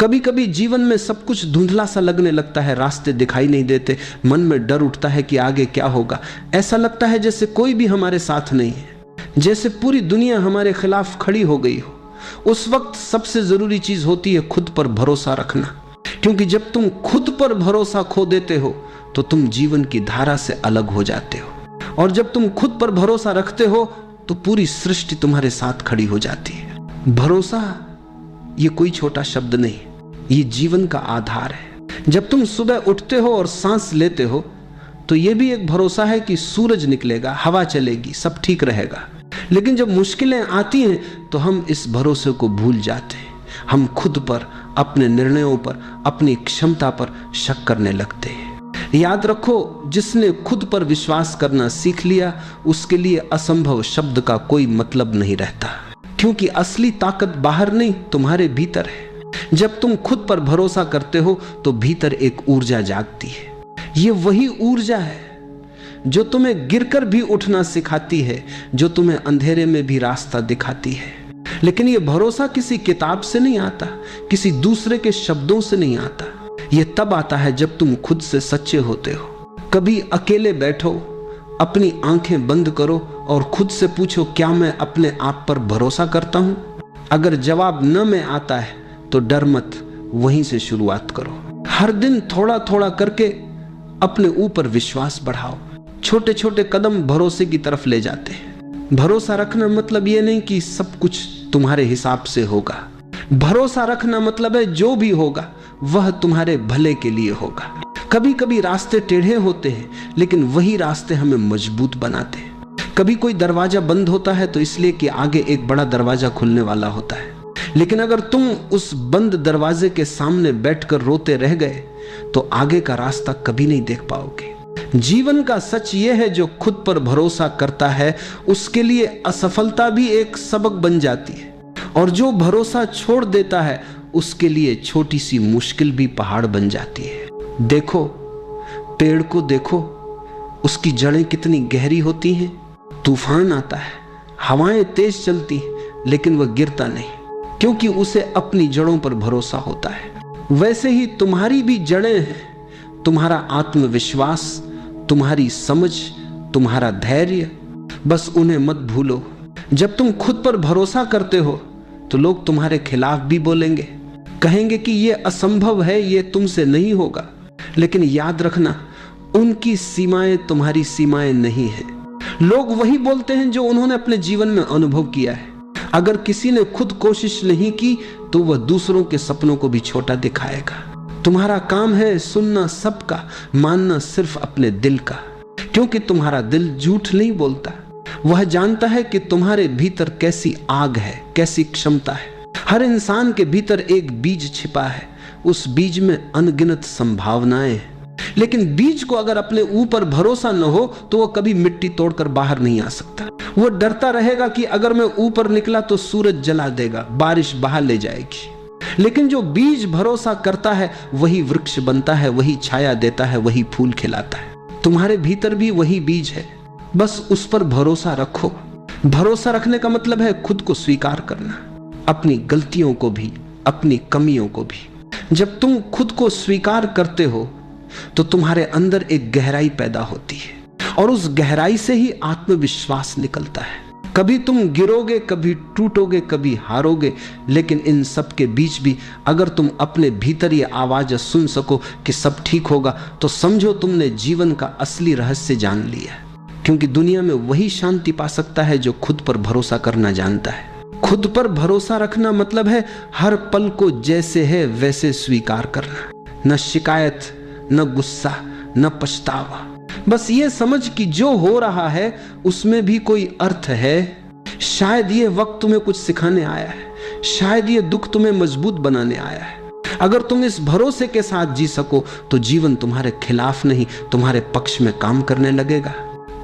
कभी कभी जीवन में सब कुछ धुंधला सा लगने लगता है, रास्ते दिखाई नहीं देते, मन में डर उठता है कि आगे क्या होगा। ऐसा लगता है जैसे कोई भी हमारे साथ नहीं है, जैसे पूरी दुनिया हमारे खिलाफ खड़ी हो गई हो। उस वक्त सबसे जरूरी चीज होती है खुद पर भरोसा रखना, क्योंकि जब तुम खुद पर भरोसा खो देते हो तो तुम जीवन की धारा से अलग हो जाते हो, और जब तुम खुद पर भरोसा रखते हो तो पूरी सृष्टि तुम्हारे साथ खड़ी हो जाती है। भरोसा ये कोई छोटा शब्द नहीं, ये जीवन का आधार है। जब तुम सुबह उठते हो और सांस लेते हो तो ये भी एक भरोसा है कि सूरज निकलेगा, हवा चलेगी, सब ठीक रहेगा। लेकिन जब मुश्किलें आती हैं तो हम इस भरोसे को भूल जाते हैं। हम खुद पर, अपने निर्णयों पर, अपनी क्षमता पर शक करने लगते हैं। याद रखो, जिसने खुद पर विश्वास करना सीख लिया उसके लिए असंभव शब्द का कोई मतलब नहीं रहता, क्योंकि असली ताकत बाहर नहीं, तुम्हारे भीतर है। जब तुम खुद पर भरोसा करते हो तो भीतर एक ऊर्जा जागती है। ये वही ऊर्जा है जो तुम्हें गिरकर भी उठना सिखाती है, जो तुम्हें अंधेरे में भी रास्ता दिखाती है। लेकिन ये भरोसा किसी किताब से नहीं आता, किसी दूसरे के शब्दों से नहीं आता। ये तब आता है जब तुम खुद से सच्चे होते हो। कभी अकेले बैठो, अपनी आंखें बंद करो और खुद से पूछो, क्या मैं अपने आप पर भरोसा करता हूं? अगर जवाब न में आता है तो डर मत, वहीं से शुरुआत करो। हर दिन थोड़ा थोड़ा करके अपने ऊपर विश्वास बढ़ाओ। छोटे छोटे कदम भरोसे की तरफ ले जाते हैं। भरोसा रखना मतलब ये नहीं कि सब कुछ तुम्हारे हिसाब से होगा। भरोसा रखना मतलब है जो भी होगा वह तुम्हारे भले के लिए होगा। कभी कभी रास्ते टेढ़े होते हैं, लेकिन वही रास्ते हमें मजबूत बनाते हैं। कभी कोई दरवाजा बंद होता है तो इसलिए कि आगे एक बड़ा दरवाजा खुलने वाला होता है। लेकिन अगर तुम उस बंद दरवाजे के सामने बैठकर रोते रह गए तो आगे का रास्ता कभी नहीं देख पाओगे। जीवन का सच यह है, जो खुद पर भरोसा करता है उसके लिए असफलता भी एक सबक बन जाती है, और जो भरोसा छोड़ देता है उसके लिए छोटी सी मुश्किल भी पहाड़ बन जाती है। देखो, पेड़ को देखो, उसकी जड़ें कितनी गहरी होती हैं। तूफान आता है, हवाएं तेज चलती हैं, लेकिन वह गिरता नहीं, क्योंकि उसे अपनी जड़ों पर भरोसा होता है। वैसे ही तुम्हारी भी जड़ें हैं, तुम्हारा आत्मविश्वास, तुम्हारी समझ, तुम्हारा धैर्य, बस उन्हें मत भूलो। जब तुम खुद पर भरोसा करते हो तो लोग तुम्हारे खिलाफ भी बोलेंगे, कहेंगे कि यह असंभव है, यह तुमसे नहीं होगा। लेकिन याद रखना, उनकी सीमाएं तुम्हारी सीमाएं नहीं है। लोग वही बोलते हैं जो उन्होंने अपने जीवन में अनुभव किया है। अगर किसी ने खुद कोशिश नहीं की तो वह दूसरों के सपनों को भी छोटा दिखाएगा। तुम्हारा काम है सुनना सबका, मानना सिर्फ अपने दिल का, क्योंकि तुम्हारा दिल झूठ नहीं बोलता। वह जानता है कि तुम्हारे भीतर कैसी आग है, कैसी क्षमता है। हर इंसान के भीतर एक बीज छिपा है, उस बीज में अनगिनत संभावनाएं हैं। लेकिन बीज को अगर अपने ऊपर भरोसा न हो तो वह कभी मिट्टी तोड़कर बाहर नहीं आ सकता। वो डरता रहेगा कि अगर मैं ऊपर निकला तो सूरज जला देगा, बारिश बहा ले जाएगी। लेकिन जो बीज भरोसा करता है वही वृक्ष बनता है, वही छाया देता है, वही फूल खिलाता है। तुम्हारे भीतर भी वही बीज है, बस उस पर भरोसा रखो। भरोसा रखने का मतलब है खुद को स्वीकार करना, अपनी गलतियों को भी, अपनी कमियों को भी। जब तुम खुद को स्वीकार करते हो तो तुम्हारे अंदर एक गहराई पैदा होती है, और उस गहराई से ही आत्मविश्वास निकलता है। कभी तुम गिरोगे, कभी टूटोगे, कभी हारोगे, लेकिन इन सब के बीच भी अगर तुम अपने भीतर ये आवाज सुन सको कि सब ठीक होगा, तो समझो तुमने जीवन का असली रहस्य जान लिया। क्योंकि दुनिया में वही शांति पा सकता है जो खुद पर भरोसा करना जानता है। खुद पर भरोसा रखना मतलब है हर पल को जैसे है वैसे स्वीकार करना। न शिकायत, न गुस्सा, न पछतावा, बस ये समझ कि जो हो रहा है उसमें भी कोई अर्थ है। शायद ये वक्त तुम्हें कुछ सिखाने आया है, शायद ये दुख तुम्हें मजबूत बनाने आया है। अगर तुम इस भरोसे के साथ जी सको तो जीवन तुम्हारे खिलाफ नहीं, तुम्हारे पक्ष में काम करने लगेगा।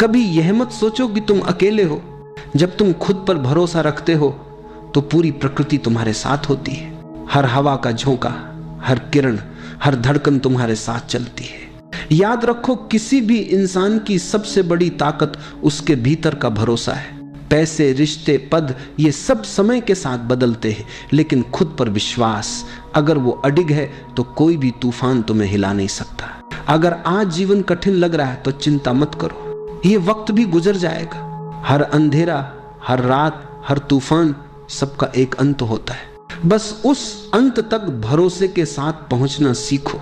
कभी यह मत सोचो कि तुम अकेले हो। जब तुम खुद पर भरोसा रखते हो तो पूरी प्रकृति तुम्हारे साथ होती है। हर हवा का झोंका, हर किरण, हर धड़कन तुम्हारे साथ चलती है। याद रखो, किसी भी इंसान की सबसे बड़ी ताकत उसके भीतर का भरोसा है। पैसे, रिश्ते, पद, ये सब समय के साथ बदलते हैं, लेकिन खुद पर विश्वास, अगर वो अडिग है तो कोई भी तूफान तुम्हें हिला नहीं सकता। अगर आज जीवन कठिन लग रहा है तो चिंता मत करो, ये वक्त भी गुजर जाएगा। हर अंधेरा, हर रात, हर तूफान, सबका एक अंत होता है। बस उस अंत तक भरोसे के साथ पहुंचना सीखो।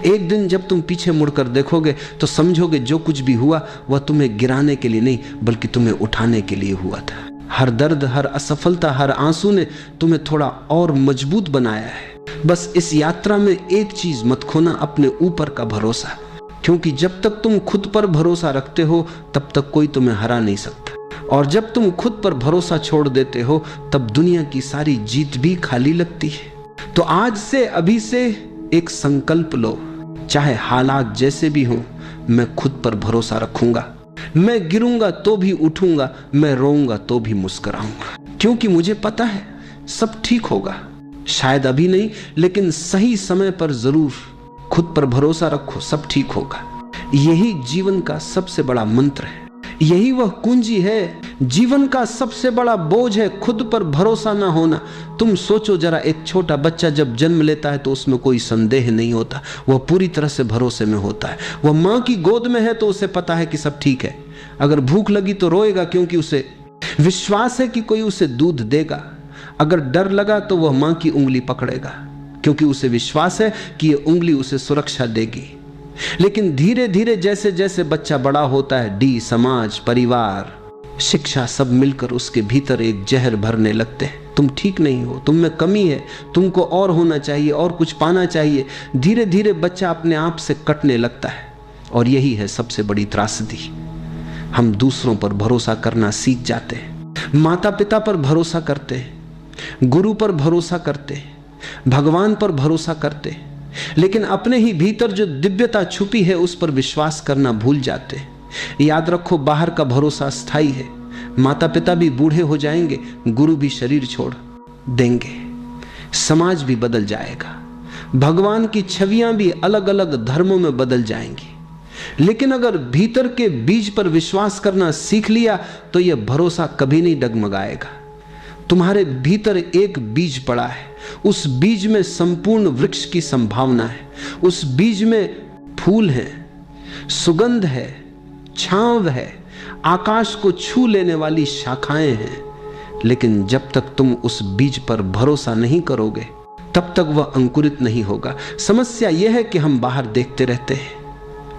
एक दिन जब तुम पीछे मुड़कर देखोगे तो समझोगे जो कुछ भी हुआ वह तुम्हें गिराने के लिए नहीं बल्कि तुम्हें उठाने के लिए हुआ था। हर दर्द, हर असफलता, हर आंसू ने तुम्हें थोड़ा और मजबूत बनाया है। बस इस यात्रा में एक चीज मत खोना, अपने ऊपर का भरोसा। क्योंकि जब तक तुम खुद पर भरोसा रखते हो तब तक कोई तुम्हें हरा नहीं सकता, और जब तुम खुद पर भरोसा छोड़ देते हो तब दुनिया की सारी जीत भी खाली लगती है। तो आज से, अभी से एक संकल्प लो, चाहे हालात जैसे भी हो, मैं खुद पर भरोसा रखूंगा। मैं गिरूंगा तो भी उठूंगा, मैं रोऊंगा तो भी मुस्कुराऊंगा, क्योंकि मुझे पता है सब ठीक होगा। शायद अभी नहीं, लेकिन सही समय पर जरूर। खुद पर भरोसा रखो, सब ठीक होगा। यही जीवन का सबसे बड़ा मंत्र है, यही वह कुंजी है। जीवन का सबसे बड़ा बोझ है खुद पर भरोसा ना होना। तुम सोचो जरा, एक छोटा बच्चा जब जन्म लेता है तो उसमें कोई संदेह नहीं होता, वह पूरी तरह से भरोसे में होता है। वह माँ की गोद में है तो उसे पता है कि सब ठीक है। अगर भूख लगी तो रोएगा क्योंकि उसे विश्वास है कि कोई उसे दूध देगा। अगर डर लगा तो वह माँ की उंगली पकड़ेगा क्योंकि उसे विश्वास है कि यह उंगली उसे सुरक्षा देगी। लेकिन धीरे धीरे जैसे जैसे बच्चा बड़ा होता है, समाज, परिवार, शिक्षा, सब मिलकर उसके भीतर एक जहर भरने लगते हैं। तुम ठीक नहीं हो, तुम में कमी है, तुमको और होना चाहिए, और कुछ पाना चाहिए। धीरे धीरे बच्चा अपने आप से कटने लगता है। और यही है सबसे बड़ी त्रासदी। हम दूसरों पर भरोसा करना सीख जाते हैं, माता पिता पर भरोसा करते हैं, गुरु पर भरोसा करते हैं, भगवान पर भरोसा करते हैं, लेकिन अपने ही भीतर जो दिव्यता छुपी है उस पर विश्वास करना भूल जाते हैं। याद रखो, बाहर का भरोसा स्थायी है। माता पिता भी बूढ़े हो जाएंगे, गुरु भी शरीर छोड़ देंगे, समाज भी बदल जाएगा, भगवान की छवियां भी अलग अलग धर्मों में बदल जाएंगी। लेकिन अगर भीतर के बीज पर विश्वास करना सीख लिया तो यह भरोसा कभी नहीं डगमगाएगा। तुम्हारे भीतर एक बीज पड़ा है, उस बीज में संपूर्ण वृक्ष की संभावना है। उस बीज में फूल है, सुगंध है, छांव है, आकाश को छू लेने वाली शाखाएं हैं। लेकिन जब तक तुम उस बीज पर भरोसा नहीं करोगे तब तक वह अंकुरित नहीं होगा। समस्या यह है कि हम बाहर देखते रहते हैं,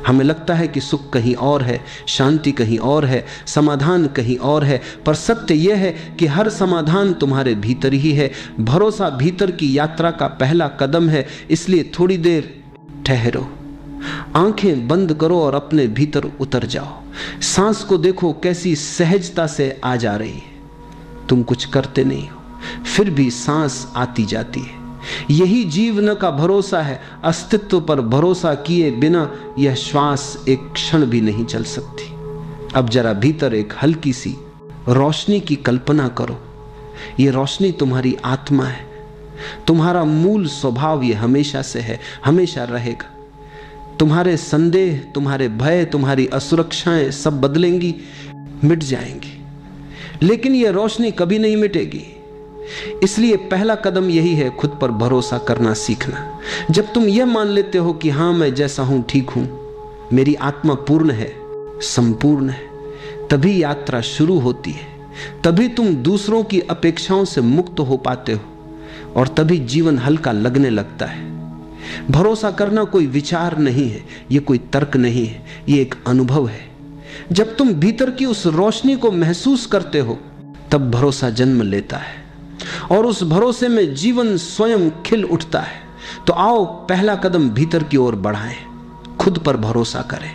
हमें लगता है कि सुख कहीं और है, शांति कहीं और है, समाधान कहीं और है, पर सत्य यह है कि हर समाधान तुम्हारे भीतर ही है। भरोसा भीतर की यात्रा का पहला कदम है, इसलिए थोड़ी देर ठहरो, आंखें बंद करो और अपने भीतर उतर जाओ। सांस को देखो कैसी सहजता से आ जा रही है। तुम कुछ करते नहीं हो, फिर भी सांस आती जाती है। यही जीवन का भरोसा है। अस्तित्व पर भरोसा किए बिना यह श्वास एक क्षण भी नहीं चल सकती। अब जरा भीतर एक हल्की सी रोशनी की कल्पना करो। यह रोशनी तुम्हारी आत्मा है, तुम्हारा मूल स्वभाव ये हमेशा से है, हमेशा रहेगा। तुम्हारे संदेह, तुम्हारे भय, तुम्हारी असुरक्षाएं सब बदलेंगी, मिट जाएंगी, लेकिन यह रोशनी कभी नहीं मिटेगी। इसलिए पहला कदम यही है, खुद पर भरोसा करना सीखना। जब तुम यह मान लेते हो कि हाँ, मैं जैसा हूं ठीक हूं, मेरी आत्मा पूर्ण है, संपूर्ण है, तभी यात्रा शुरू होती है। तभी तुम दूसरों की अपेक्षाओं से मुक्त हो पाते हो और तभी जीवन हल्का लगने लगता है। भरोसा करना कोई विचार नहीं है, यह कोई तर्क नहीं है, यह एक अनुभव है। जब तुम भीतर की उस रोशनी को महसूस करते हो तब भरोसा जन्म लेता है और उस भरोसे में जीवन स्वयं खिल उठता है। तो आओ पहला कदम भीतर की ओर बढ़ाएं, खुद पर भरोसा करें,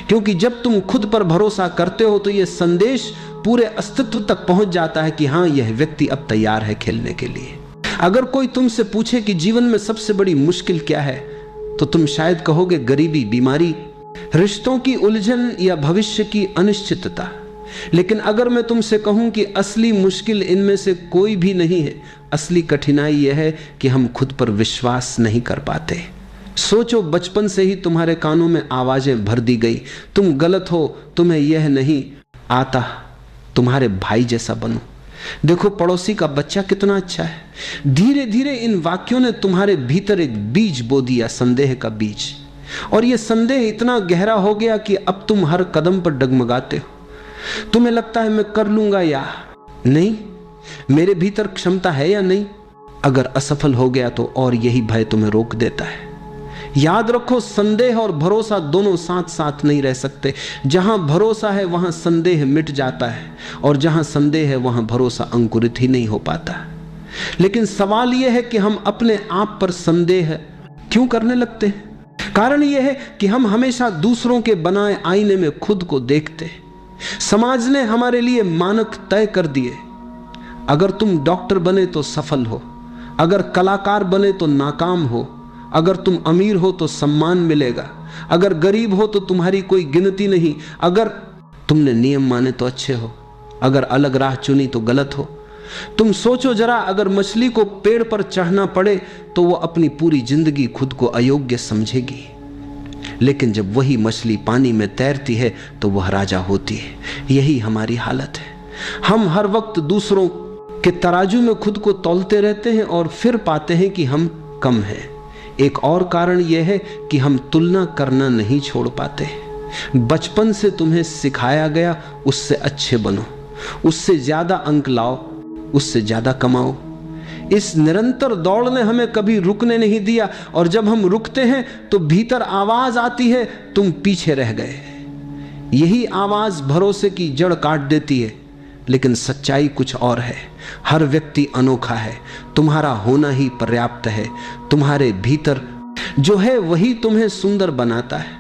क्योंकि जब तुम खुद पर भरोसा करते हो तो यह संदेश पूरे अस्तित्व तक पहुंच जाता है कि हाँ, यह व्यक्ति अब तैयार है खेलने के लिए। अगर कोई तुमसे पूछे कि जीवन में सबसे बड़ी मुश्किल क्या है, तो तुम शायद कहोगे गरीबी, बीमारी, रिश्तों की उलझन या भविष्य की अनिश्चितता। लेकिन अगर मैं तुमसे कहूं कि असली मुश्किल इनमें से कोई भी नहीं है, असली कठिनाई यह है कि हम खुद पर विश्वास नहीं कर पाते। सोचो, बचपन से ही तुम्हारे कानों में आवाजें भर दी गई, तुम गलत हो, तुम्हें यह नहीं आता, तुम्हारे भाई जैसा बनो। देखो पड़ोसी का बच्चा कितना अच्छा है। धीरे धीरे इन वाक्यों ने तुम्हारे भीतर एक बीज बो दिया, संदेह का बीज, और यह संदेह इतना गहरा हो गया कि अब तुम हर कदम पर डगमगाते हो। तुम्हें लगता है मैं कर लूंगा या नहीं, मेरे भीतर क्षमता है या नहीं। अगर असफल हो गया तो और यही भय तुम्हें रोक देता है। याद रखो, संदेह और भरोसा दोनों साथ साथ नहीं रह सकते। जहां भरोसा है वहां संदेह मिट जाता है, और जहां संदेह है वहां भरोसा अंकुरित ही नहीं हो पाता। लेकिन सवाल यह है कि हम अपने आप पर संदेह क्यों करने लगते हैं। कारण यह है कि हम हमेशा दूसरों के बनाए आईने में खुद को देखते हैं। समाज ने हमारे लिए मानक तय कर दिए। अगर तुम डॉक्टर बने तो सफल हो, अगर कलाकार बने तो नाकाम हो, अगर तुम अमीर हो तो सम्मान मिलेगा, अगर गरीब हो तो तुम्हारी कोई गिनती नहीं, अगर तुमने नियम माने तो अच्छे हो, अगर अलग राह चुनी तो गलत हो। तुम सोचो जरा, अगर मछली को पेड़ पर चढ़ना पड़े तो वो अपनी पूरी जिंदगी खुद को अयोग्य समझेगी, लेकिन जब वही मछली पानी में तैरती है तो वह राजा होती है। यही हमारी हालत है। हम हर वक्त दूसरों के तराजू में खुद को तौलते रहते हैं और फिर पाते हैं कि हम कम हैं। एक और कारण यह है कि हम तुलना करना नहीं छोड़ पाते। बचपन से तुम्हें सिखाया गया उससे अच्छे बनो, उससे ज्यादा अंक लाओ, उससे ज्यादा कमाओ। इस निरंतर दौड़ ने हमें कभी रुकने नहीं दिया, और जब हम रुकते हैं तो भीतर आवाज आती है, तुम पीछे रह गए। यही आवाज भरोसे की जड़ काट देती है। लेकिन सच्चाई कुछ और है। हर व्यक्ति अनोखा है, तुम्हारा होना ही पर्याप्त है। तुम्हारे भीतर जो है वही तुम्हें सुंदर बनाता है।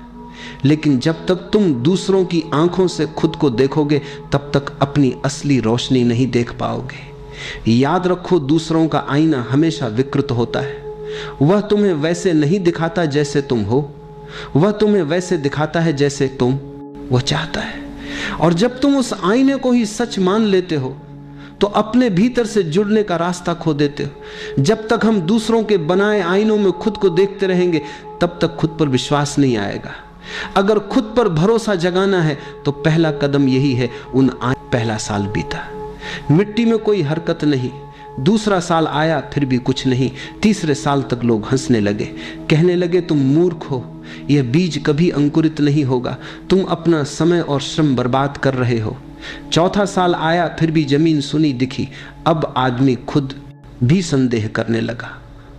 लेकिन जब तक तुम दूसरों की आंखों से खुद को देखोगे तब तक अपनी असली रोशनी नहीं देख पाओगे। याद रखो, दूसरों का आईना हमेशा विकृत होता है। वह तुम्हें वैसे नहीं दिखाता जैसे तुम हो, वह तुम्हें वैसे दिखाता है जैसे तुम वह चाहता है। और जब तुम उस आईने को ही सच मान लेते हो तो अपने भीतर से जुड़ने का रास्ता खो देते हो। जब तक हम दूसरों के बनाए आईनों में खुद को देखते रहेंगे तब तक खुद पर विश्वास नहीं आएगा। अगर खुद पर भरोसा जगाना है तो पहला कदम यही है। पहला साल बीता, मिट्टी में कोई हरकत नहीं। दूसरा साल आया, फिर भी कुछ नहीं। तीसरे साल तक लोग हंसने लगे, कहने लगे तुम मूर्ख हो, यह बीज कभी अंकुरित नहीं होगा, तुम अपना समय और श्रम बर्बाद कर रहे हो। चौथा साल आया, फिर भी जमीन सुनी दिखी। अब आदमी खुद भी संदेह करने लगा।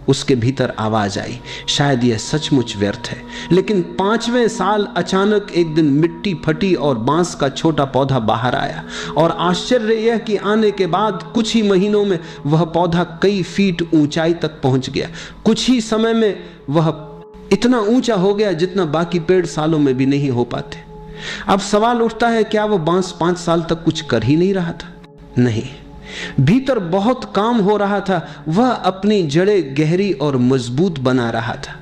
उसके भीतर आवाज आई, शायद यह सचमुच व्यर्थ है। लेकिन 5वें साल अचानक एक दिन मिट्टी फटी और बांस का छोटा पौधा बाहर आया। और आश्चर्य यह कि आने के बाद कुछ ही महीनों में वह पौधा कई फीट ऊंचाई तक पहुंच गया। कुछ ही समय में वह इतना ऊंचा हो गया जितना बाकी पेड़ सालों में भी नहीं हो पाते। अब सवाल उठता है, क्या वह बांस 5 साल तक कुछ कर ही नहीं रहा था? नहीं, भीतर बहुत काम हो रहा था। वह अपनी जड़ें गहरी और मजबूत बना रहा था।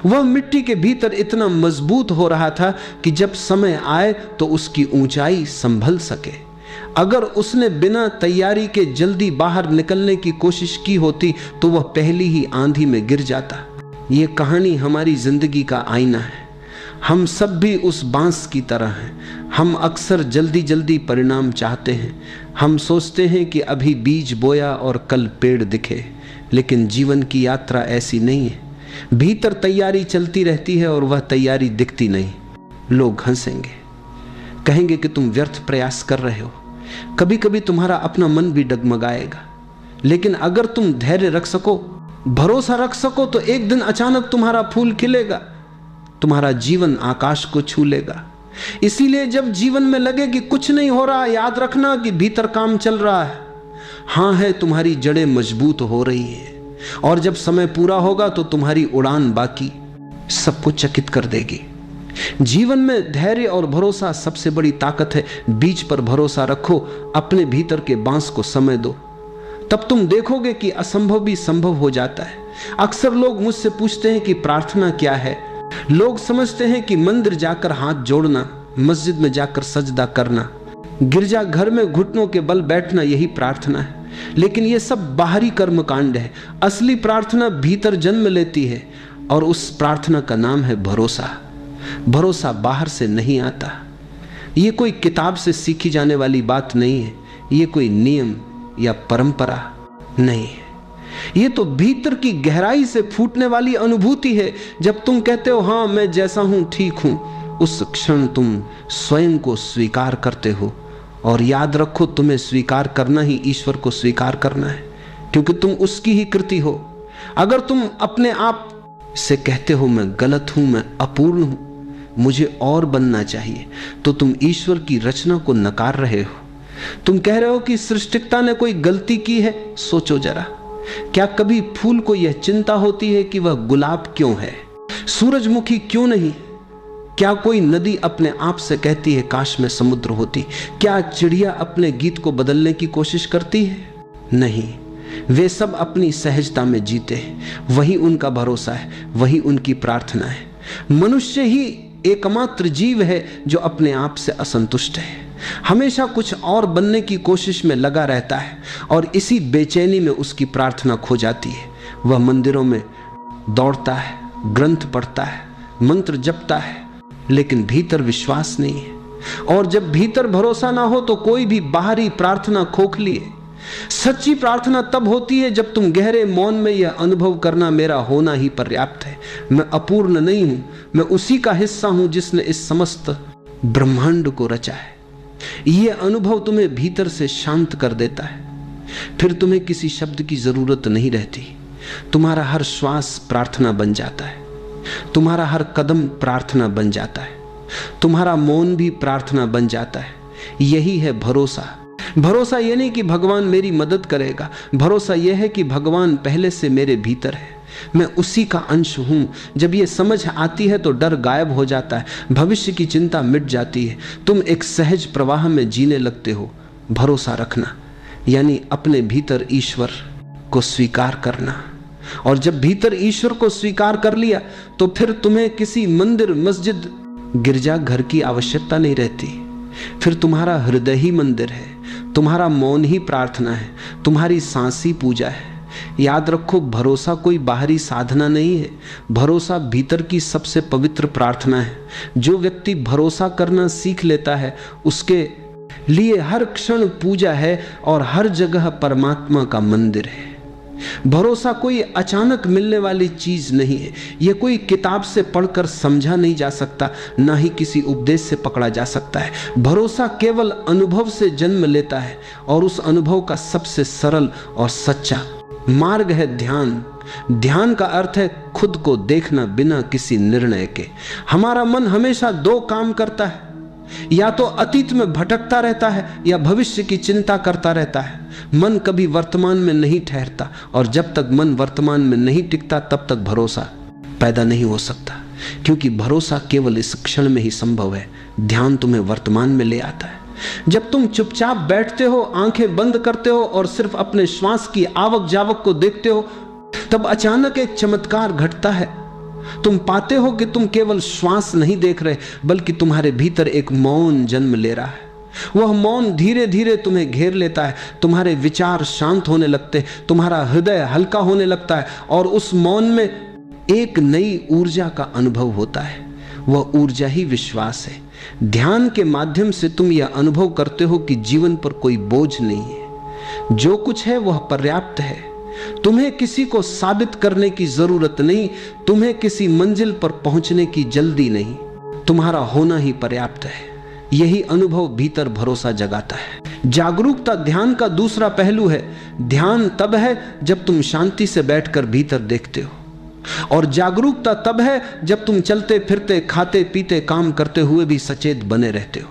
वह मिट्टी के भीतर इतना मजबूत हो रहा था कि जब समय आए तो उसकी ऊंचाई संभल सके। अगर उसने बिना तैयारी के जल्दी बाहर निकलने की कोशिश की होती तो वह पहली ही आंधी में गिर जाता। यह कहानी हमारी जिंदगी का आईना है। हम सब भी उस बांस की तरह हैं। हम अक्सर जल्दी जल्दी परिणाम चाहते हैं। हम सोचते हैं कि अभी बीज बोया और कल पेड़ दिखे, लेकिन जीवन की यात्रा ऐसी नहीं है। भीतर तैयारी चलती रहती है और वह तैयारी दिखती नहीं। लोग हंसेंगे, कहेंगे कि तुम व्यर्थ प्रयास कर रहे हो। कभी कभी तुम्हारा अपना मन भी डगमगाएगा, लेकिन अगर तुम धैर्य रख सको, भरोसा रख सको, तो एक दिन अचानक तुम्हारा फूल खिलेगा, तुम्हारा जीवन आकाश को छू लेगा। इसीलिए जब जीवन में लगे कि कुछ नहीं हो रहा, याद रखना कि भीतर काम चल रहा है। हाँ है, तुम्हारी जड़ें मजबूत हो रही हैं, और जब समय पूरा होगा तो तुम्हारी उड़ान बाकी सबको चकित कर देगी। जीवन में धैर्य और भरोसा सबसे बड़ी ताकत है। बीज पर भरोसा रखो, अपने भीतर के बांस को समय दो, तब तुम देखोगे कि असंभव भी संभव हो जाता है। अक्सर लोग मुझसे पूछते हैं कि प्रार्थना क्या है। लोग समझते हैं कि मंदिर जाकर हाथ जोड़ना, मस्जिद में जाकर सजदा करना, गिरजा घर में घुटनों के बल बैठना यही प्रार्थना है। लेकिन यह सब बाहरी कर्मकांड है। असली प्रार्थना भीतर जन्म लेती है, और उस प्रार्थना का नाम है भरोसा। भरोसा बाहर से नहीं आता। ये कोई किताब से सीखी जाने वाली बात नहीं है। ये कोई नियम या परंपरा नहीं है। ये तो भीतर की गहराई से फूटने वाली अनुभूति है। जब तुम कहते हो हाँ मैं जैसा हूं ठीक हूं, उस क्षण तुम स्वयं को स्वीकार करते हो। और याद रखो, तुम्हें स्वीकार करना ही ईश्वर को स्वीकार करना है, क्योंकि तुम उसकी ही कृति हो। अगर तुम अपने आप से कहते हो मैं गलत हूं, मैं अपूर्ण हूं, मुझे और बनना चाहिए, तो तुम ईश्वर की रचना को नकार रहे हो। तुम कह रहे हो कि सृष्टिकर्ता ने कोई गलती की है। सोचो जरा, क्या कभी फूल को यह चिंता होती है कि वह गुलाब क्यों है, सूरजमुखी क्यों नहीं? क्या कोई नदी अपने आप से कहती है काश में समुद्र होती? क्या चिड़िया अपने गीत को बदलने की कोशिश करती है? नहीं, वे सब अपनी सहजता में जीते हैं। वही उनका भरोसा है, वही उनकी प्रार्थना है। मनुष्य ही एकमात्र जीव है जो अपने आप से असंतुष्ट है, हमेशा कुछ और बनने की कोशिश में लगा रहता है, और इसी बेचैनी में उसकी प्रार्थना खो जाती है। वह मंदिरों में दौड़ता है, ग्रंथ पढ़ता है, मंत्र जपता है, लेकिन भीतर विश्वास नहीं है। और जब भीतर भरोसा ना हो तो कोई भी बाहरी प्रार्थना खोखली है। सच्ची प्रार्थना तब होती है जब तुम गहरे मौन में यह अनुभव करना मेरा होना ही पर्याप्त है, मैं अपूर्ण नहीं हूं, मैं उसी का हिस्सा हूं जिसने इस समस्त ब्रह्मांड को रचा है। यह अनुभव तुम्हें भीतर से शांत कर देता है। फिर तुम्हें किसी शब्द की जरूरत नहीं रहती। तुम्हारा हर श्वास प्रार्थना बन जाता है, तुम्हारा हर कदम प्रार्थना बन जाता है, तुम्हारा मौन भी प्रार्थना बन जाता है। यही है भरोसा। भरोसा यह नहीं कि भगवान मेरी मदद करेगा, भरोसा यह है कि भगवान पहले से मेरे भीतर है, मैं उसी का अंश हूं। जब यह समझ आती है तो डर गायब हो जाता है, भविष्य की चिंता मिट जाती है, तुम एक सहज प्रवाह में जीने लगते हो। भरोसा रखना यानी अपने भीतर ईश्वर को स्वीकार करना। और जब भीतर ईश्वर को स्वीकार कर लिया तो फिर तुम्हें किसी मंदिर, मस्जिद, गिरजाघर की आवश्यकता नहीं रहती। फिर तुम्हारा हृदय ही मंदिर है, तुम्हारा मौन ही प्रार्थना है, तुम्हारी सांस ही पूजा है। याद रखो, भरोसा कोई बाहरी साधना नहीं है, भरोसा भीतर की सबसे पवित्र प्रार्थना है। जो व्यक्ति भरोसा करना सीख लेता है उसके लिए हर क्षण पूजा है और हर जगह परमात्मा का मंदिर है। भरोसा कोई अचानक मिलने वाली चीज नहीं है, यह कोई किताब से पढ़कर समझा नहीं जा सकता, ना ही किसी उपदेश से पकड़ा जा सकता है। भरोसा केवल अनुभव से जन्म लेता है, और उस अनुभव का सबसे सरल और सच्चा मार्ग है ध्यान। ध्यान का अर्थ है खुद को देखना बिना किसी निर्णय के। हमारा मन हमेशा दो काम करता है, या तो अतीत में भटकता रहता है या भविष्य की चिंता करता रहता है। मन कभी वर्तमान में नहीं ठहरता, और जब तक मन वर्तमान में नहीं टिकता तब तक भरोसा पैदा नहीं हो सकता, क्योंकि भरोसा केवल इस क्षण में ही संभव है। ध्यान तुम्हें वर्तमान में ले आता है। जब तुम चुपचाप बैठते हो, आंखें बंद करते हो और सिर्फ अपने श्वास की आवक जावक को देखते हो, तब अचानक एक चमत्कार घटता है। तुम पाते हो कि तुम केवल श्वास नहीं देख रहे, बल्कि तुम्हारे भीतर एक मौन जन्म ले रहा है। वह मौन धीरे धीरे तुम्हें घेर लेता है, तुम्हारे विचार शांत होने लगते, तुम्हारा हृदय हल्का होने लगता है, और उस मौन में एक नई ऊर्जा का अनुभव होता है। वह ऊर्जा ही विश्वास है। ध्यान के माध्यम से तुम यह अनुभव करते हो कि जीवन पर कोई बोझ नहीं है, जो कुछ है वह पर्याप्त है। तुम्हें किसी को साबित करने की जरूरत नहीं, तुम्हें किसी मंजिल पर पहुंचने की जल्दी नहीं, तुम्हारा होना ही पर्याप्त है। यही अनुभव भीतर भरोसा जगाता है। जागरूकता ध्यान का दूसरा पहलू है। ध्यान तब है जब तुम शांति से बैठकर भीतर देखते हो, और जागरूकता तब है जब तुम चलते फिरते, खाते पीते, काम करते हुए भी सचेत बने रहते हो।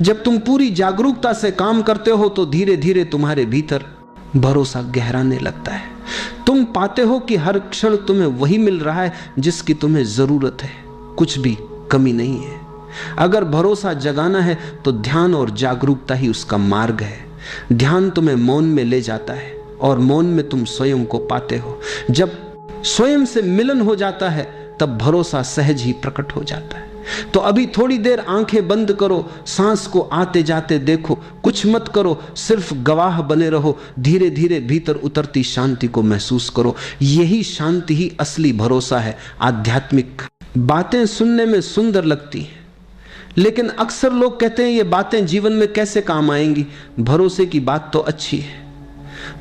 जब तुम पूरी जागरूकता से काम करते हो तो धीरे धीरे तुम्हारे भीतर भरोसा गहराने लगता है। तुम पाते हो कि हर क्षण तुम्हें वही मिल रहा है जिसकी तुम्हें जरूरत है, कुछ भी कमी नहीं है। अगर भरोसा जगाना है तो ध्यान और जागरूकता ही उसका मार्ग है। ध्यान तुम्हें मौन में ले जाता है, और मौन में तुम स्वयं को पाते हो। जब स्वयं से मिलन हो जाता है तब भरोसा सहज ही प्रकट हो जाता है। तो अभी थोड़ी देर आंखें बंद करो, सांस को आते जाते देखो, कुछ मत करो, सिर्फ गवाह बने रहो। धीरे धीरे भीतर उतरती शांति को महसूस करो। यही शांति ही असली भरोसा है, आध्यात्मिक। बातें सुनने में सुंदर लगती हैं, लेकिन अक्सर लोग कहते हैं ये बातें जीवन में कैसे काम आएंगी। भरोसे की बात तो अच्छी है,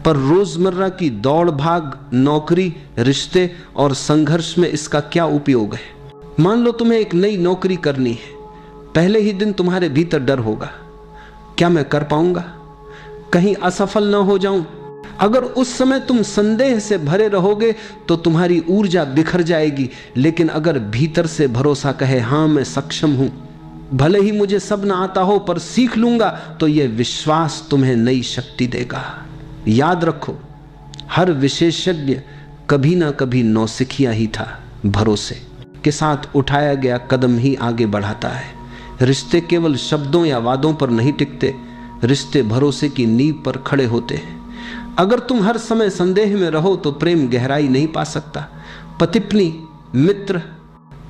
पर रोजमर्रा की दौड़ भाग, नौकरी, रिश्ते और संघर्ष में इसका क्या उपयोग है? मान लो तुम्हें एक नई नौकरी करनी है। पहले ही दिन तुम्हारे भीतर डर होगा, क्या मैं कर पाऊंगा, कहीं असफल ना हो जाऊं। अगर उस समय तुम संदेह से भरे रहोगे तो तुम्हारी ऊर्जा बिखर जाएगी। लेकिन अगर भीतर से भरोसा कहे, हां मैं सक्षम हूं, भले ही मुझे सब ना आता हो पर सीख लूंगा, तो यह विश्वास तुम्हें नई शक्ति देगा। याद रखो, हर विशेषज्ञ कभी ना कभी नौसिखिया ही था। भरोसे के साथ उठाया गया कदम ही आगे बढ़ाता है। रिश्ते केवल शब्दों या वादों पर नहीं टिकते, रिश्ते भरोसे की नींव पर खड़े होते हैं। अगर तुम हर समय संदेह में रहो तो प्रेम गहराई नहीं पा सकता। पति पत्नी, मित्र,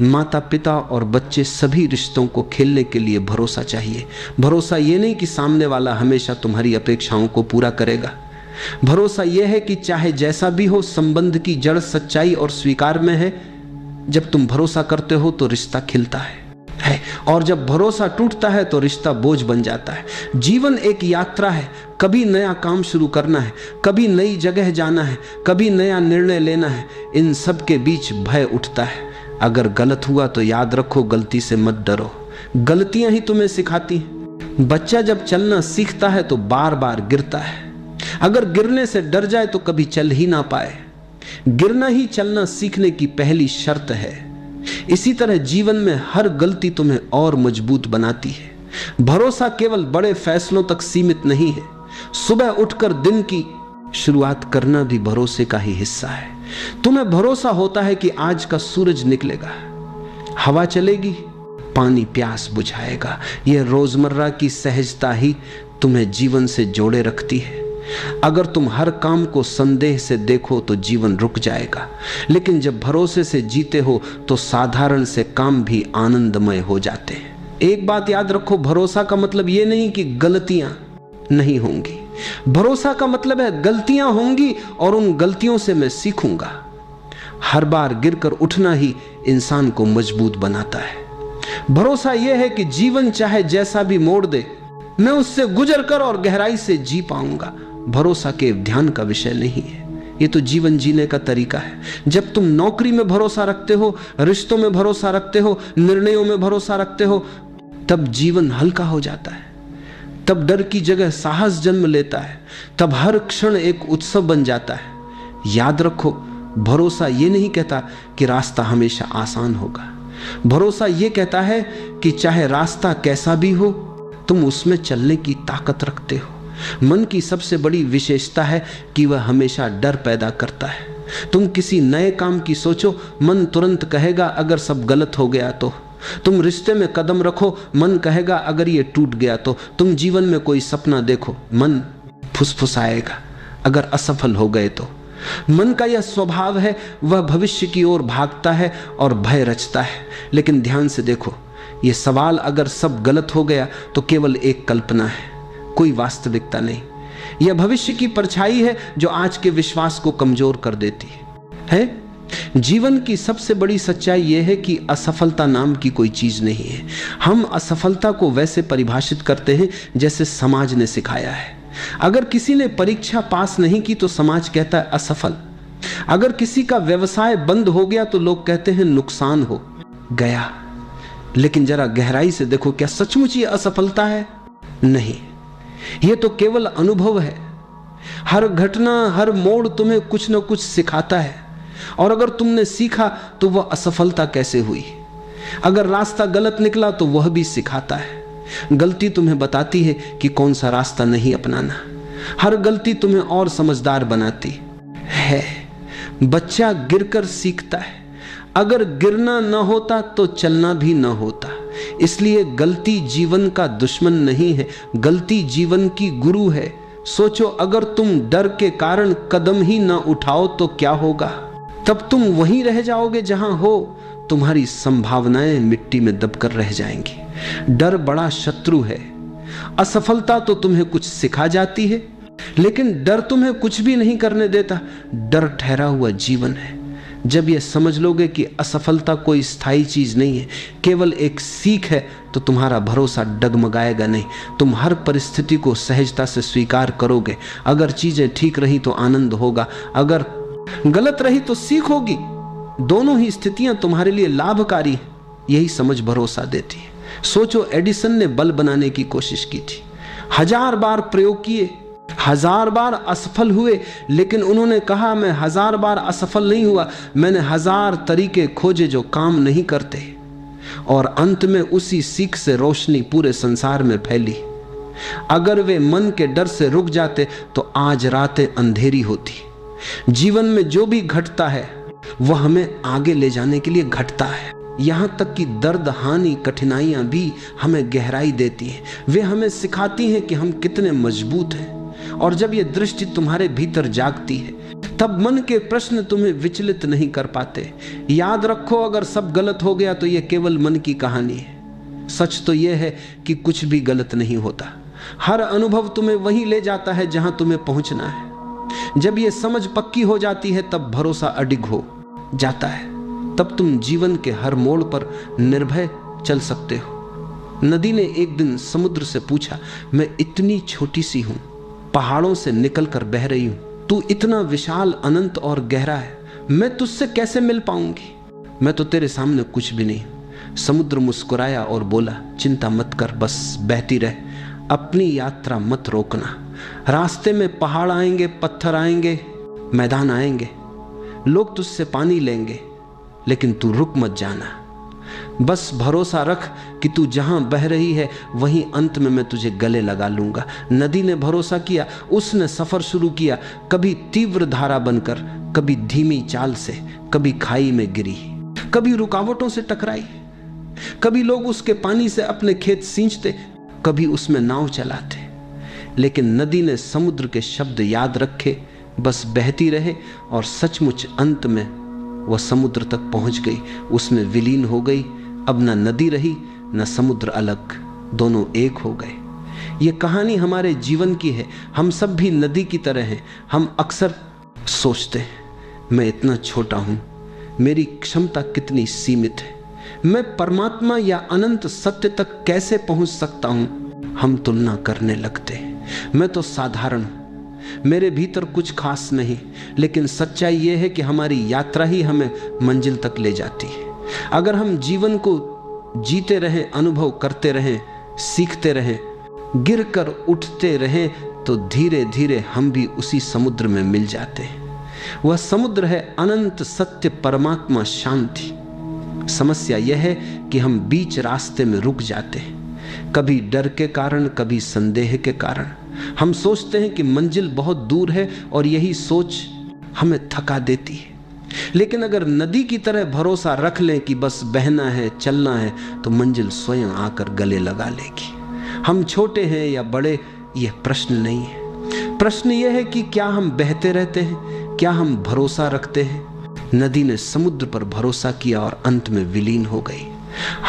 माता पिता और बच्चे, सभी रिश्तों को खेलने के लिए भरोसा चाहिए। भरोसा ये नहीं कि सामने वाला हमेशा तुम्हारी अपेक्षाओं को पूरा करेगा। भरोसा यह है कि चाहे जैसा भी हो, संबंध की जड़ सच्चाई और स्वीकार में है। जब तुम भरोसा करते हो तो रिश्ता खिलता है और जब भरोसा टूटता है तो रिश्ता बोझ बन जाता है। जीवन एक यात्रा है, कभी नया काम शुरू करना है, कभी नई जगह जाना है, कभी नया निर्णय लेना है। इन सब के बीच भय उठता है। अगर गलत हुआ तो याद रखो, गलती से मत डरो, गलतियां ही तुम्हें सिखाती हैं। बच्चा जब चलना सीखता है तो बार बार गिरता है। अगर गिरने से डर जाए तो कभी चल ही ना पाए। गिरना ही चलना सीखने की पहली शर्त है। इसी तरह जीवन में हर गलती तुम्हें और मजबूत बनाती है। भरोसा केवल बड़े फैसलों तक सीमित नहीं है। सुबह उठकर दिन की शुरुआत करना भी भरोसे का ही हिस्सा है। तुम्हें भरोसा होता है कि आज का सूरज निकलेगा, हवा चलेगी, पानी प्यास बुझाएगा। यह रोजमर्रा की सहजता ही तुम्हें जीवन से जोड़े रखती है। अगर तुम हर काम को संदेह से देखो तो जीवन रुक जाएगा, लेकिन जब भरोसे से जीते हो तो साधारण से काम भी आनंदमय हो जाते हैं। एक बात याद रखो, भरोसा का मतलब ये नहीं कि गलतियां नहीं होंगी। भरोसा का मतलब है गलतियां होंगी और उन गलतियों से मैं सीखूंगा। हर बार गिरकर उठना ही इंसान को मजबूत बनाता है। भरोसा यह है कि जीवन चाहे जैसा भी मोड़ दे, मैं उससे गुजर कर और गहराई से जी पाऊंगा। भरोसा के ध्यान का विषय नहीं है, ये तो जीवन जीने का तरीका है। जब तुम नौकरी में भरोसा रखते हो, रिश्तों में भरोसा रखते हो, निर्णयों में भरोसा रखते हो, तब जीवन हल्का हो जाता है। तब डर की जगह साहस जन्म लेता है। तब हर क्षण एक उत्सव बन जाता है। याद रखो, भरोसा ये नहीं कहता कि रास्ता हमेशा आसान होगा। भरोसा ये कहता है कि चाहे रास्ता कैसा भी हो, तुम उसमें चलने की ताकत रखते हो। मन की सबसे बड़ी विशेषता है कि वह हमेशा डर पैदा करता है। तुम किसी नए काम की सोचो, मन तुरंत कहेगा अगर सब गलत हो गया तो। तुम रिश्ते में कदम रखो, मन कहेगा अगर ये टूट गया तो। तुम जीवन में कोई सपना देखो, मन फुसफुसाएगा अगर असफल हो गए तो। मन का यह स्वभाव है, वह भविष्य की ओर भागता है और भय रचता है। लेकिन ध्यान से देखो, यह सवाल अगर सब गलत हो गया तो केवल एक कल्पना है, कोई वास्तविकता नहीं। यह भविष्य की परछाई है जो आज के विश्वास को कमजोर कर देती है। जीवन की सबसे बड़ी सच्चाई यह है कि असफलता नाम की कोई चीज नहीं है। हम असफलता को वैसे परिभाषित करते हैं जैसे समाज ने सिखाया है। अगर किसी ने परीक्षा पास नहीं की तो समाज कहता है असफल। अगर किसी का व्यवसाय बंद हो गया तो लोग कहते हैं नुकसान हो गया। लेकिन जरा गहराई से देखो, क्या सचमुच ये असफलता है? नहीं, यह तो केवल अनुभव है। हर घटना, हर मोड़ तुम्हें कुछ न कुछ सिखाता है, और अगर तुमने सीखा तो वह असफलता कैसे हुई। अगर रास्ता गलत निकला तो वह भी सिखाता है। गलती तुम्हें बताती है कि कौन सा रास्ता नहीं अपनाना। हर गलती तुम्हें और समझदार बनाती है। बच्चा गिरकर सीखता है। अगर गिरना न होता तो चलना भी न होता। इसलिए गलती जीवन का दुश्मन नहीं है, गलती जीवन की गुरु है। सोचो, अगर तुम डर के कारण कदम ही न उठाओ तो क्या होगा? तब तुम वहीं रह जाओगे जहां हो। तुम्हारी संभावनाएं मिट्टी में दबकर रह जाएंगी। डर बड़ा शत्रु है। असफलता तो तुम्हें कुछ सिखा जाती है, लेकिन डर तुम्हें कुछ भी नहीं करने देता। डर ठहरा हुआ जीवन है। जब यह समझ लोगे कि असफलता कोई स्थायी चीज नहीं है, केवल एक सीख है, तो तुम्हारा भरोसा डगमगाएगा नहीं। तुम हर परिस्थिति को सहजता से स्वीकार करोगे। अगर चीजें ठीक रही तो आनंद होगा, अगर गलत रही तो सीख होगी। दोनों ही स्थितियां तुम्हारे लिए लाभकारी हैं। यही समझ भरोसा देती है। सोचो, एडिसन ने बल्ब बनाने की कोशिश की थी, 1000 बार प्रयोग किए, 1000 बार असफल हुए, लेकिन उन्होंने कहा मैं 1000 बार असफल नहीं हुआ, मैंने 1000 तरीके खोजे जो काम नहीं करते। और अंत में उसी सीख से रोशनी पूरे संसार में फैली। अगर वे मन के डर से रुक जाते तो आज रातें अंधेरी होती। जीवन में जो भी घटता है वह हमें आगे ले जाने के लिए घटता है। यहां तक कि दर्द, हानि, कठिनाइयां भी हमें गहराई देती हैं। वे हमें सिखाती हैं कि हम कितने मजबूत हैं। और जब यह दृष्टि तुम्हारे भीतर जागती है, तब मन के प्रश्न तुम्हें विचलित नहीं कर पाते। याद रखो, अगर सब गलत हो गया तो यह केवल मन की कहानी है। सच तो यह है कि कुछ भी गलत नहीं होता। हर अनुभव तुम्हें वहीं ले जाता है जहां तुम्हें पहुंचना है। जब यह समझ पक्की हो जाती है, तब भरोसा अडिग हो जाता है। तब तुम जीवन के हर मोड़ पर निर्भय चल सकते हो। नदी ने एक दिन समुद्र से पूछा, मैं इतनी छोटी सी हूं, पहाड़ों से निकलकर बह रही हूं, तू इतना विशाल, अनंत और गहरा है, मैं तुझसे कैसे मिल पाऊंगी? मैं तो तेरे सामने कुछ भी नहीं। समुद्र मुस्कुराया और बोला, चिंता मत कर, बस बहती रह, अपनी यात्रा मत रोकना। रास्ते में पहाड़ आएंगे, पत्थर आएंगे, मैदान आएंगे, लोग तुझसे पानी लेंगे, लेकिन तू रुक मत जाना। बस भरोसा रख कि तू जहां बह रही है वहीं अंत में मैं तुझे गले लगा लूंगा। नदी ने भरोसा किया, उसने सफर शुरू किया, कभी तीव्र धारा बनकर, कभी धीमी चाल से, कभी खाई में गिरी, कभी रुकावटों से टकराई, कभी लोग उसके पानी से अपने खेत सींचते, कभी उसमें नाव चलाते। लेकिन नदी ने समुद्र के शब्द याद रखे, बस बहती रहे, और सचमुच अंत में वह समुद्र तक पहुंच गई, उसमें विलीन हो गई। अब न नदी रही न समुद्र अलग, दोनों एक हो गए। यह कहानी हमारे जीवन की है। हम सब भी नदी की तरह हैं। हम अक्सर सोचते हैं, मैं इतना छोटा हूं, मेरी क्षमता कितनी सीमित है, मैं परमात्मा या अनंत सत्य तक कैसे पहुंच सकता हूं। हम तुलना करने लगते हैं, मैं तो साधारण हूं, मेरे भीतर कुछ खास नहीं। लेकिन सच्चाई यह है कि हमारी यात्रा ही हमें मंजिल तक ले जाती है। अगर हम जीवन को जीते रहें, अनुभव करते रहें, सीखते रहें, गिरकर उठते रहें, तो धीरे धीरे हम भी उसी समुद्र में मिल जाते हैं। वह समुद्र है अनंत सत्य, परमात्मा, शांति। समस्या यह है कि हम बीच रास्ते में रुक जाते हैं, कभी डर के कारण, कभी संदेह के कारण। हम सोचते हैं कि मंजिल बहुत दूर है और यही सोच हमें थका देती है। लेकिन अगर नदी की तरह भरोसा रख लें कि बस बहना है, चलना है, तो मंजिल स्वयं आकर गले लगा लेगी। हम छोटे हैं या बड़े, यह प्रश्न नहीं है। प्रश्न यह है कि क्या हम बहते रहते हैं, क्या हम भरोसा रखते हैं। नदी ने समुद्र पर भरोसा किया और अंत में विलीन हो गई।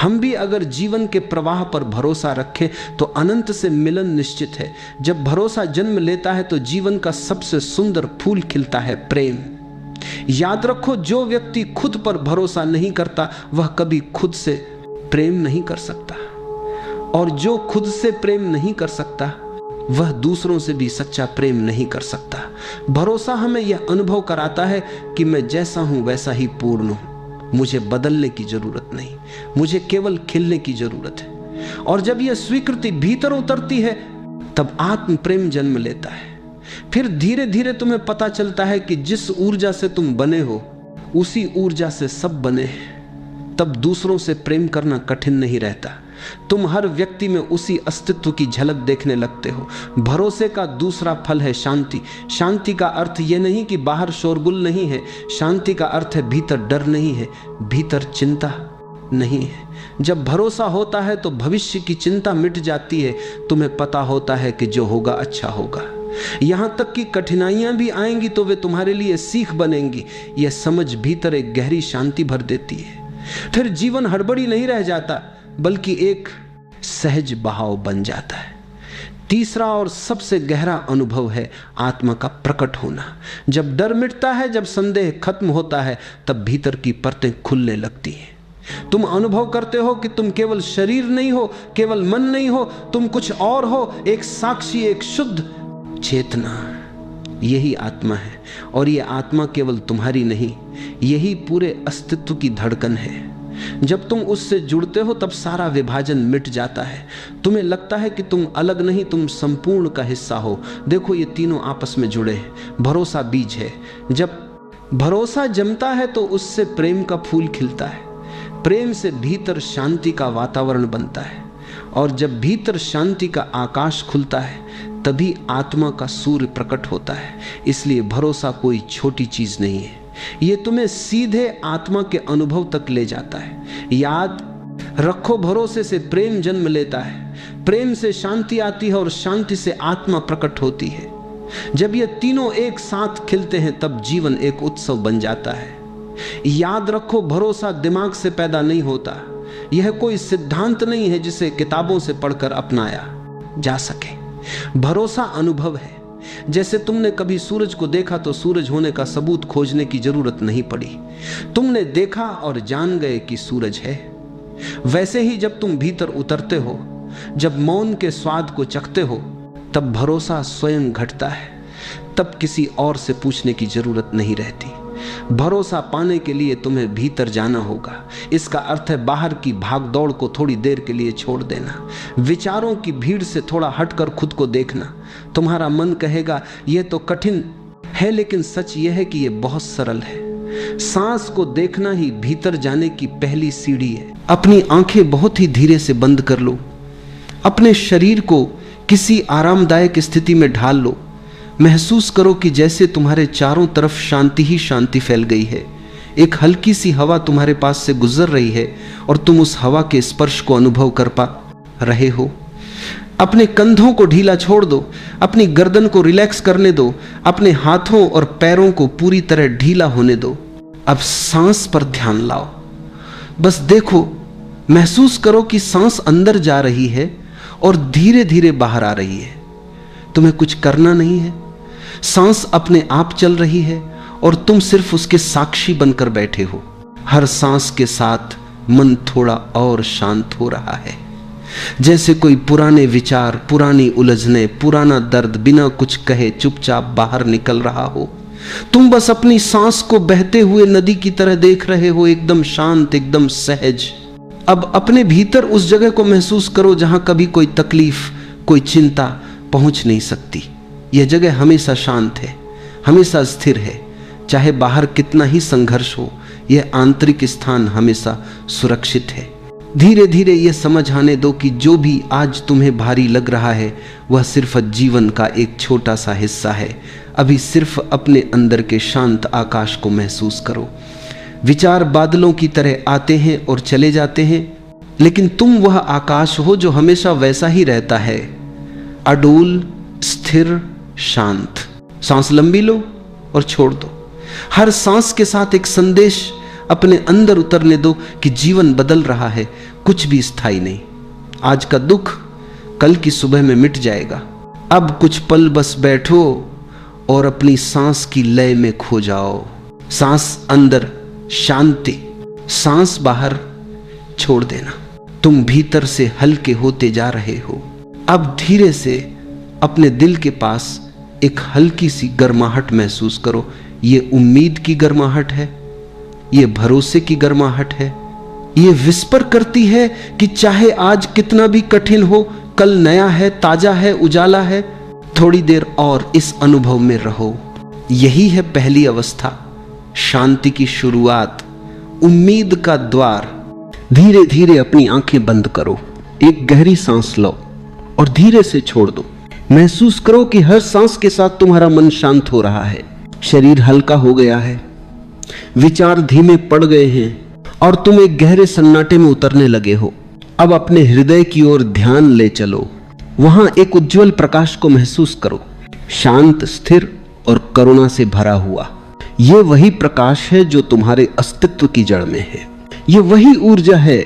हम भी अगर जीवन के प्रवाह पर भरोसा रखें तो अनंत से मिलन निश्चित है। जब भरोसा जन्म लेता है तो जीवन का सबसे सुंदर फूल खिलता है, प्रेम। याद रखो, जो व्यक्ति खुद पर भरोसा नहीं करता वह कभी खुद से प्रेम नहीं कर सकता, और जो खुद से प्रेम नहीं कर सकता वह दूसरों से भी सच्चा प्रेम नहीं कर सकता। भरोसा हमें यह अनुभव कराता है कि मैं जैसा हूं वैसा ही पूर्ण हूं, मुझे बदलने की जरूरत नहीं, मुझे केवल खिलने की जरूरत है। और जब यह स्वीकृति भीतर उतरती है तब आत्म प्रेम जन्म लेता है। फिर धीरे धीरे तुम्हें पता चलता है कि जिस ऊर्जा से तुम बने हो उसी ऊर्जा से सब बने हैं। तब दूसरों से प्रेम करना कठिन नहीं रहता। तुम हर व्यक्ति में उसी अस्तित्व की झलक देखने लगते हो। भरोसे का दूसरा फल है शांति। शांति का अर्थ यह नहीं कि बाहर शोरगुल नहीं है, शांति का अर्थ है भीतर डर नहीं है, भीतर चिंता नहीं है। जब भरोसा होता है तो भविष्य की चिंता मिट जाती है। तुम्हें पता होता है कि जो होगा अच्छा होगा। यहां तक कि कठिनाइयां भी आएंगी तो वे तुम्हारे लिए सीख बनेंगी। यह समझ भीतर एक गहरी शांति भर देती है। फिर जीवन हड़बड़ी नहीं रह जाता, बल्कि एक सहज बहाव बन जाता है। तीसरा और सबसे गहरा अनुभव है आत्मा का प्रकट होना। जब डर मिटता है, जब संदेह खत्म होता है, तब भीतर की परतें खुलने लगती हैं। तुम अनुभव करते हो कि तुम केवल शरीर नहीं हो, केवल मन नहीं हो, तुम कुछ और हो, एक साक्षी, एक शुद्ध चेतना। यही आत्मा है, और यह आत्मा केवल तुम्हारी नहीं, यही पूरे अस्तित्व की धड़कन है। जब तुम उससे जुड़ते हो तब सारा विभाजन मिट जाता है। तुम्हें लगता है कि तुम अलग नहीं, तुम संपूर्ण का हिस्सा हो। देखो, ये तीनों आपस में जुड़े हैं। भरोसा बीज है। जब भरोसा जमता है तो उससे प्रेम का फूल खिलता है। प्रेम से भीतर शांति का वातावरण बनता है, और जब भीतर शांति का आकाश खुलता है तभी आत्मा का सूर्य प्रकट होता है। इसलिए भरोसा कोई छोटी चीज नहीं है, ये तुम्हें सीधे आत्मा के अनुभव तक ले जाता है। याद रखो, भरोसे से प्रेम जन्म लेता है, प्रेम से शांति आती है, और शांति से आत्मा प्रकट होती है। जब ये तीनों एक साथ खिलते हैं तब जीवन एक उत्सव बन जाता है। याद रखो, भरोसा दिमाग से पैदा नहीं होता। यह कोई सिद्धांत नहीं है जिसे किताबों से पढ़कर अपनाया जा सके। भरोसा अनुभव है। जैसे तुमने कभी सूरज को देखा तो सूरज होने का सबूत खोजने की जरूरत नहीं पड़ी, तुमने देखा और जान गए कि सूरज है। वैसे ही जब तुम भीतर उतरते हो, जब मौन के स्वाद को चखते हो, तब भरोसा स्वयं घटता है। तब किसी और से पूछने की जरूरत नहीं रहती। भरोसा पाने के लिए तुम्हें भीतर जाना होगा। इसका अर्थ है बाहर की भागदौड़ को थोड़ी देर के लिए छोड़ देना, विचारों की भीड़ से थोड़ा हटकर खुद को देखना। तुम्हारा मन कहेगा यह तो कठिन है, लेकिन सच यह है कि यह बहुत सरल है। सांस को देखना ही भीतर जाने की पहली सीढ़ी है। अपनी आंखें बहुत ही धीरे से बंद कर लो, अपने शरीर को किसी आरामदायक स्थिति में ढाल लो। महसूस करो कि जैसे तुम्हारे चारों तरफ शांति ही शांति फैल गई है। एक हल्की सी हवा तुम्हारे पास से गुजर रही है और तुम उस हवा के स्पर्श को अनुभव कर पा रहे हो। अपने कंधों को ढीला छोड़ दो, अपनी गर्दन को रिलैक्स करने दो, अपने हाथों और पैरों को पूरी तरह ढीला होने दो। अब सांस पर ध्यान लाओ। बस देखो, महसूस करो कि सांस अंदर जा रही है और धीरे धीरे बाहर आ रही है। तुम्हें कुछ करना नहीं है, सांस अपने आप चल रही है और तुम सिर्फ उसके साक्षी बनकर बैठे हो। हर सांस के साथ मन थोड़ा और शांत हो रहा है, जैसे कोई पुराने विचार, पुरानी उलझने, पुराना दर्द बिना कुछ कहे चुपचाप बाहर निकल रहा हो। तुम बस अपनी सांस को बहते हुए नदी की तरह देख रहे हो, एकदम शांत, एकदम सहज। अब अपने भीतर उस जगह को महसूस करो जहां कभी कोई तकलीफ, कोई चिंता पहुंच नहीं सकती। यह जगह हमेशा शांत है, हमेशा स्थिर है। चाहे बाहर कितना ही संघर्ष हो, यह आंतरिक स्थान हमेशा सुरक्षित है। धीरे धीरे यह समझ आने दो कि जो भी आज तुम्हें भारी लग रहा है वह सिर्फ जीवन का एक छोटा सा हिस्सा है। अभी सिर्फ अपने अंदर के शांत आकाश को महसूस करो। विचार बादलों की तरह आते हैं और चले जाते हैं, लेकिन तुम वह आकाश हो जो हमेशा वैसा ही रहता है, अडोल, स्थिर, शांत। सांस लंबी लो और छोड़ दो। हर सांस के साथ एक संदेश अपने अंदर उतरने दो कि जीवन बदल रहा है, कुछ भी स्थायी नहीं। आज का दुख कल की सुबह में मिट जाएगा। अब कुछ पल बस बैठो और अपनी सांस की लय में खो जाओ। सांस अंदर शांति, सांस बाहर छोड़ देना। तुम भीतर से हल्के होते जा रहे हो। अब धीरे से अपने दिल के पास एक हल्की सी गर्माहट महसूस करो। ये उम्मीद की गर्माहट है, ये भरोसे की गर्माहट है। ये विस्पर करती है कि चाहे आज कितना भी कठिन हो, कल नया है, ताजा है, उजाला है। थोड़ी देर और इस अनुभव में रहो। यही है पहली अवस्था, शांति की शुरुआत, उम्मीद का द्वार। धीरे धीरे अपनी आंखें बंद करो, एक गहरी सांस लो और धीरे से छोड़ दो। महसूस करो कि हर सांस के साथ तुम्हारा मन शांत हो रहा है, शरीर हल्का हो गया है, विचार धीमे पड़ गए हैं और तुम एक गहरे सन्नाटे में उतरने लगे हो। अब अपने हृदय की ओर ध्यान ले चलो। वहां एक उज्जवल प्रकाश को महसूस करो, शांत, स्थिर और करुणा से भरा हुआ। यह वही प्रकाश है जो तुम्हारे अस्तित्व की जड़ में है। यह वही ऊर्जा है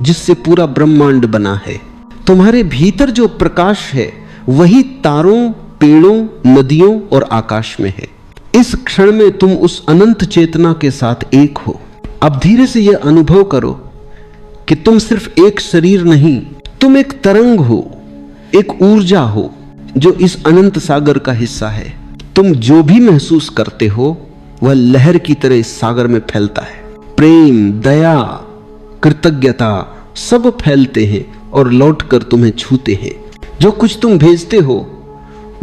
जिससे पूरा ब्रह्मांड बना है। तुम्हारे भीतर जो प्रकाश है वही तारों, पेड़ों, नदियों और आकाश में है। इस क्षण में तुम उस अनंत चेतना के साथ एक हो। अब धीरे से यह अनुभव करो कि तुम सिर्फ एक शरीर नहीं, तुम एक तरंग हो, एक ऊर्जा हो जो इस अनंत सागर का हिस्सा है। तुम जो भी महसूस करते हो वह लहर की तरह इस सागर में फैलता है। प्रेम, दया, कृतज्ञता सब फैलते हैं और लौटकर तुम्हें छूते हैं। जो कुछ तुम भेजते हो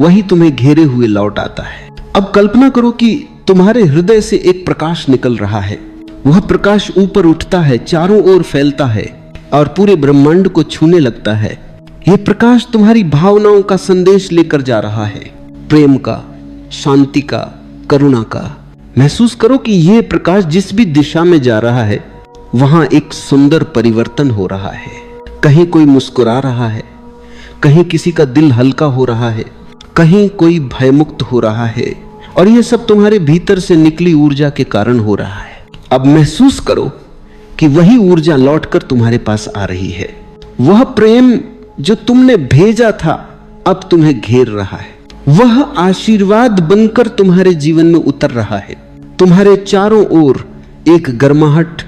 वही तुम्हें घेरे हुए लौट आता है। अब कल्पना करो कि तुम्हारे हृदय से एक प्रकाश निकल रहा है। वह प्रकाश ऊपर उठता है, चारों ओर फैलता है और पूरे ब्रह्मांड को छूने लगता है। यह प्रकाश तुम्हारी भावनाओं का संदेश लेकर जा रहा है, प्रेम का, शांति का, करुणा का। महसूस करो कि यह प्रकाश जिस भी दिशा में जा रहा है वहां एक सुंदर परिवर्तन हो रहा है। कहीं कोई मुस्कुरा रहा है, कहीं किसी का दिल हल्का हो रहा है, कहीं कोई भयमुक्त हो रहा है, और यह सब तुम्हारे भीतर से निकली ऊर्जा के कारण हो रहा है। अब महसूस करो कि वही ऊर्जा लौटकर तुम्हारे पास आ रही है। वह प्रेम जो तुमने भेजा था अब तुम्हें घेर रहा है। वह आशीर्वाद बनकर तुम्हारे जीवन में उतर रहा है। तुम्हारे चारों ओर एक गर्माहट,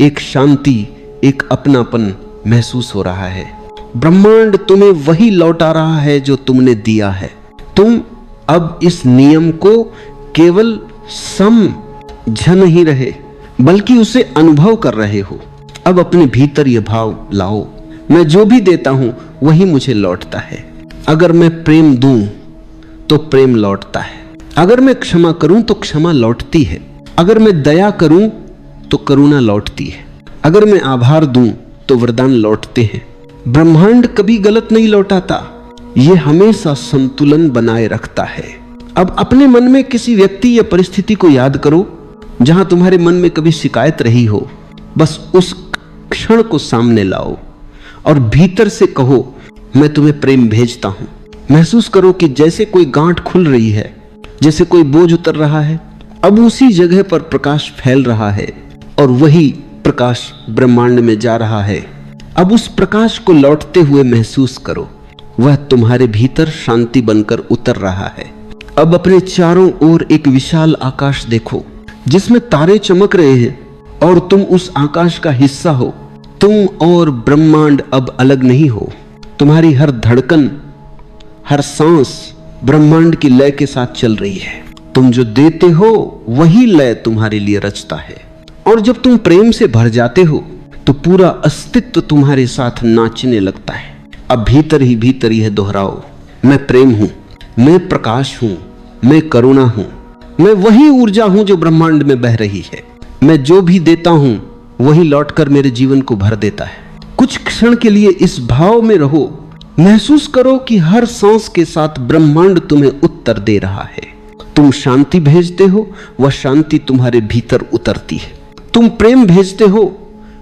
एक शांति, एक अपनापन महसूस हो रहा है। ब्रह्मांड तुम्हें वही लौटा रहा है जो तुमने दिया है। तुम अब इस नियम को केवल समझ नहीं रहे बल्कि उसे अनुभव कर रहे हो। अब अपने भीतर यह भाव लाओ, मैं जो भी देता हूं वही मुझे लौटता है। अगर मैं प्रेम दूं तो प्रेम लौटता है। अगर मैं क्षमा करूं तो क्षमा लौटती है। अगर मैं दया करूं तो करुणा लौटती है। अगर मैं आभार दूं तो वरदान लौटते हैं। ब्रह्मांड कभी गलत नहीं लौटाता, यह हमेशा संतुलन बनाए रखता है। अब अपने मन में किसी व्यक्ति या परिस्थिति को याद करो जहां तुम्हारे मन में कभी शिकायत रही हो। बस उस क्षण को सामने लाओ और भीतर से कहो, मैं तुम्हें प्रेम भेजता हूं। महसूस करो कि जैसे कोई गांठ खुल रही है, जैसे कोई बोझ उतर रहा है। अब उसी जगह पर प्रकाश फैल रहा है और वही प्रकाश ब्रह्मांड में जा रहा है। अब उस प्रकाश को लौटते हुए महसूस करो, वह तुम्हारे भीतर शांति बनकर उतर रहा है। अब अपने चारों ओर एक विशाल आकाश देखो जिसमें तारे चमक रहे हैं और तुम उस आकाश का हिस्सा हो। तुम और ब्रह्मांड अब अलग नहीं हो। तुम्हारी हर धड़कन, हर सांस ब्रह्मांड की लय के साथ चल रही है। तुम जो देते हो वही लय तुम्हारे लिए रचता है। और जब तुम प्रेम से भर जाते हो तो पूरा अस्तित्व तुम्हारे साथ नाचने लगता है। अब भीतर ही भीतर यह दोहराओ, मैं प्रेम हूं, मैं प्रकाश हूं, मैं करुणा हूं, मैं वही ऊर्जा हूं जो ब्रह्मांड में बह रही है। मैं जो भी देता हूं वही लौटकर मेरे जीवन को भर देता है। कुछ क्षण के लिए इस भाव में रहो। महसूस करो कि हर सांस के साथ ब्रह्मांड तुम्हें उत्तर दे रहा है। तुम शांति भेजते हो, वह शांति तुम्हारे भीतर उतरती है। तुम प्रेम भेजते हो,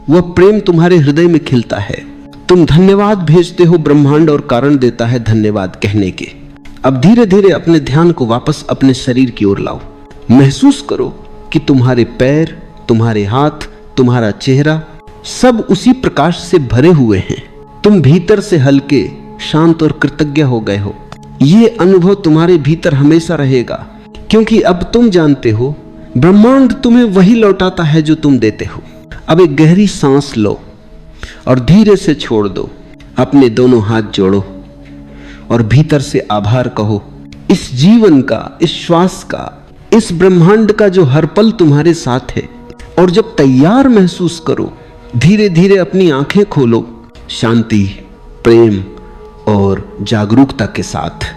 वह प्रेम तुम्हारे हृदय में खिलता है। तुम धन्यवाद भेजते हो, ब्रह्मांड और कारण देता है धन्यवाद कहने के। अब धीरे धीरे अपने ध्यान को वापस अपने शरीर की ओर लाओ। महसूस करो कि तुम्हारे पैर, तुम्हारे हाथ, तुम्हारा चेहरा सब उसी प्रकाश से भरे हुए हैं। तुम भीतर से हल्के, शांत और कृतज्ञ हो गए हो। यह अनुभव तुम्हारे भीतर हमेशा रहेगा क्योंकि अब तुम जानते हो ब्रह्मांड तुम्हें वही लौटाता है जो तुम देते हो। अब एक गहरी सांस लो और धीरे से छोड़ दो। अपने दोनों हाथ जोड़ो और भीतर से आभार कहो, इस जीवन का, इस श्वास का, इस ब्रह्मांड का जो हर पल तुम्हारे साथ है। और जब तैयार महसूस करो, धीरे धीरे अपनी आंखें खोलो, शांति, प्रेम और जागरूकता के साथ।